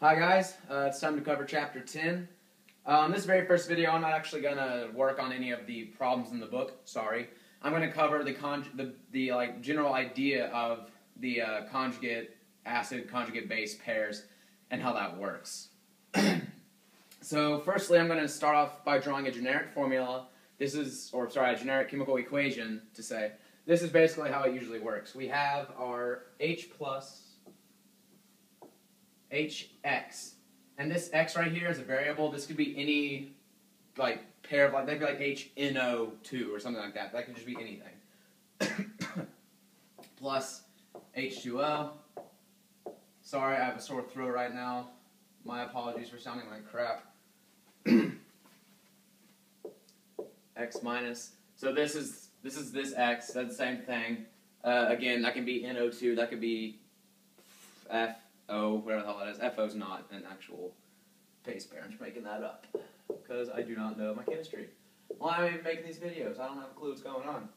Hi guys, it's time to cover chapter 10. This very first video, I'm not actually going to work on any of the problems in the book, sorry. I'm going to cover the general idea of the conjugate acid, conjugate base pairs and how that works. So firstly, I'm going to start off by drawing a generic formula. A generic chemical equation to say. This is basically how it usually works. We have our H plus HX. And this X right here is a variable. This could be any pair of that could be like HNO2 or something like that. That could just be anything. Plus H2O. Sorry, I have a sore throat right now. My apologies for sounding like crap. X minus. So this is this X. That's the same thing. Again, that can be NO2. That could be FO, whatever the hell that is. FO is not an actual base pair. I'm just making that up because I do not know my chemistry. Why am I even making these videos? I don't have a clue what's going on.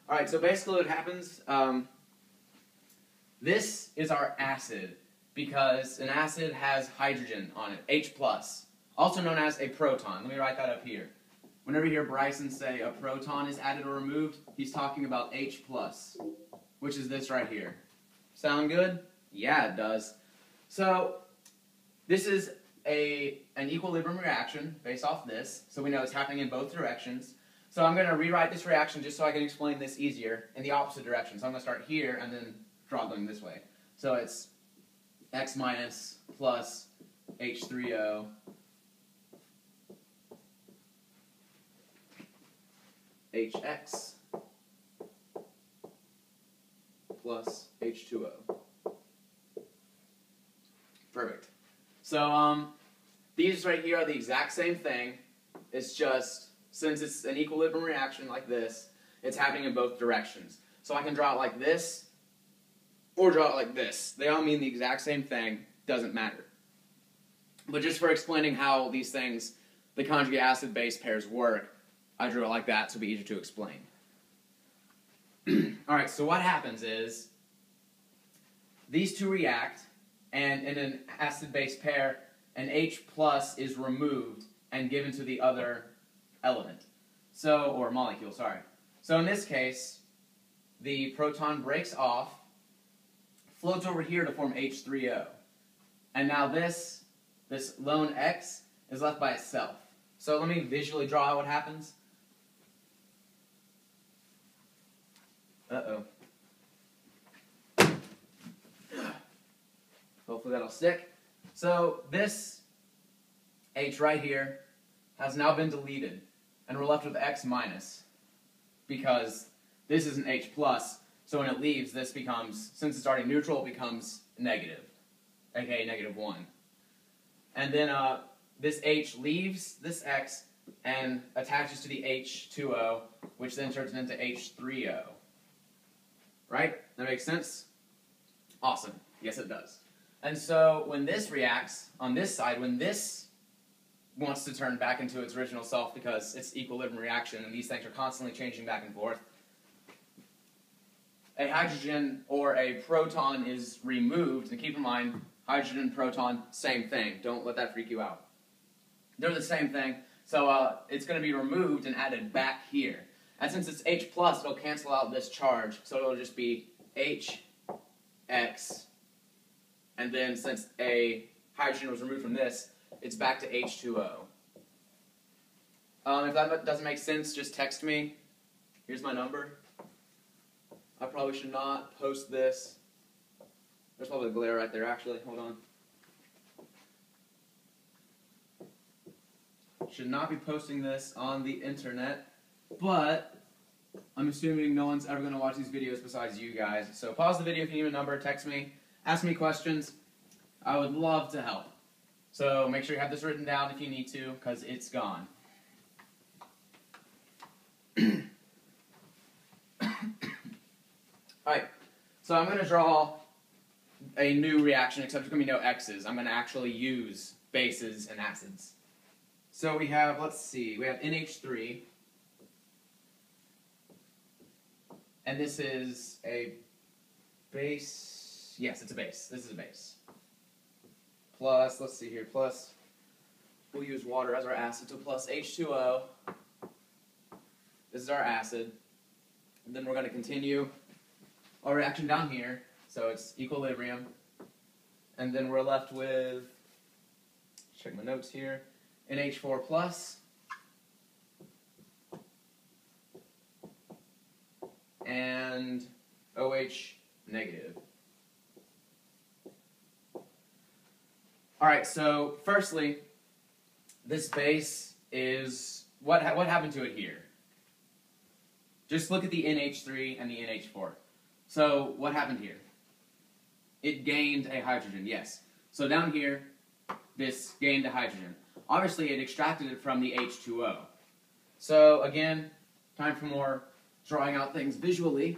All right. So basically, what happens? This is our acid because an acid has hydrogen on it, H plus, also known as a proton. Let me write that up here. Whenever you hear Bryson say a proton is added or removed, he's talking about H plus, which is this right here. Sound good? Yeah, it does. So this is an equilibrium reaction based off this, so we know it's happening in both directions. So I'm going to rewrite this reaction just so I can explain this easier in the opposite direction. So I'm going to start here and then draw going this way. So it's X minus plus H3O HX plus H2O. Perfect. So these right here are the exact same thing. It's just, since it's an equilibrium reaction like this, it's happening in both directions. So I can draw it like this, or draw it like this. They all mean the exact same thing. Doesn't matter. But just for explaining how these things, the conjugate acid-base pairs work, I drew it like that so it'll be easier to explain. Alright, so what happens is these two react, and in an acid-base pair, an H plus is removed and given to the other element. Or molecule, sorry. So in this case, the proton breaks off, floats over here to form H3O. And now this lone X is left by itself. So let me visually draw what happens. Uh-oh. Hopefully that'll stick. So this H right here has now been deleted, and we're left with X minus, because this is an H plus, so when it leaves, this becomes, since it's already neutral, it becomes negative, aka -1. And then this H leaves this X and attaches to the H2O, which then turns into H3O. Right? That makes sense? Awesome. Yes, it does. And so when this reacts on this side, when this wants to turn back into its original self because it's equilibrium reaction and these things are constantly changing back and forth, a hydrogen or a proton is removed. And keep in mind, hydrogen and proton, same thing. Don't let that freak you out. They're the same thing. So it's going to be removed and added back here. And since it's H plus, it'll cancel out this charge, so it'll just be HX. And then since a hydrogen was removed from this, it's back to H2O. If that doesn't make sense, just text me. Here's my number. I probably should not post this. There's probably a glare right there, actually. Hold on. Should not be posting this on the internet. But I'm assuming no one's ever going to watch these videos besides you guys. So pause the video if you need a number, text me, ask me questions. I would love to help. So make sure you have this written down if you need to, because it's gone. Alright, so I'm going to draw a new reaction, except there's going to be no X's. I'm going to actually use bases and acids. So we have, let's see, we have NH3. And this is a base. Yes, it's a base. This is a base. plus, let's see here, plus, we'll use water as our acid, so plus H2O. This is our acid. And then we're going to continue our reaction down here, so it's equilibrium. And then we're left with, check my notes here, NH4 plus and OH negative. Alright, so firstly, this base is, what happened to it here? Just look at the NH3 and the NH4. So what happened here? It gained a hydrogen, yes. So down here, this gained a hydrogen. Obviously, it extracted it from the H2O. So again, time for more drawing out things visually.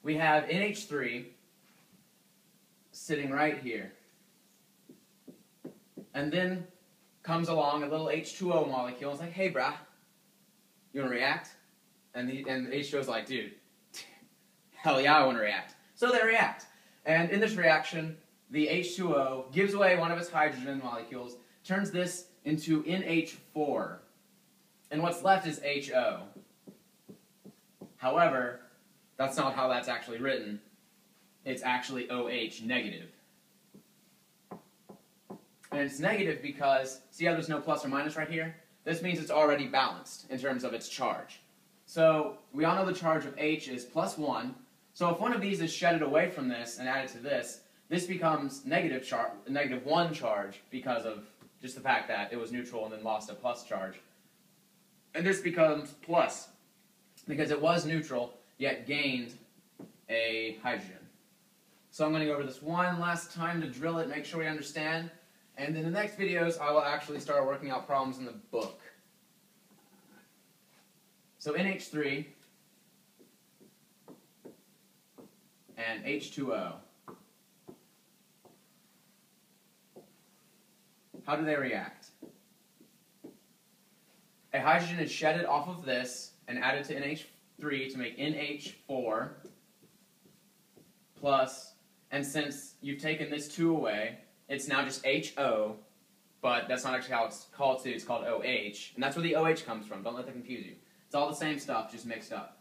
We have NH3 sitting right here. And then comes along a little H2O molecule and is like, hey, brah, you want to react? And the H2O is like, dude, hell yeah, I want to react. So they react. And in this reaction, the H2O gives away one of its hydrogen molecules, turns this into NH4. And what's left is HO. However, that's not how that's actually written. It's actually OH negative. And it's negative because, see how there's no plus or minus right here? This means it's already balanced in terms of its charge. So we all know the charge of H is plus 1. So if one of these is shedded away from this and added to this, this becomes negative 1 charge because of just the fact that it was neutral and then lost a plus charge. And this becomes plus because it was neutral yet gained a hydrogen. So I'm going to go over this one last time to drill it, make sure we understand. And in the next videos, I will actually start working out problems in the book. So NH3 and H2O. How do they react? A hydrogen is shedded off of this and added to NH3 to make NH4 plus, and since you've taken this 2 away, it's now just HO, but that's not actually how it's called too. It's called OH, and that's where the OH comes from. Don't let that confuse you. It's all the same stuff, just mixed up.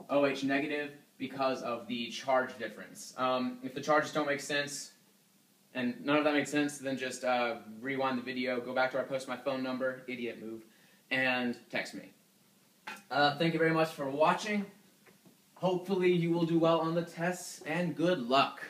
OH negative because of the charge difference. If the charges don't make sense, and none of that makes sense, then just rewind the video, go back to where I post my phone number, idiot move, and text me. Thank you very much for watching. Hopefully you will do well on the tests, and good luck.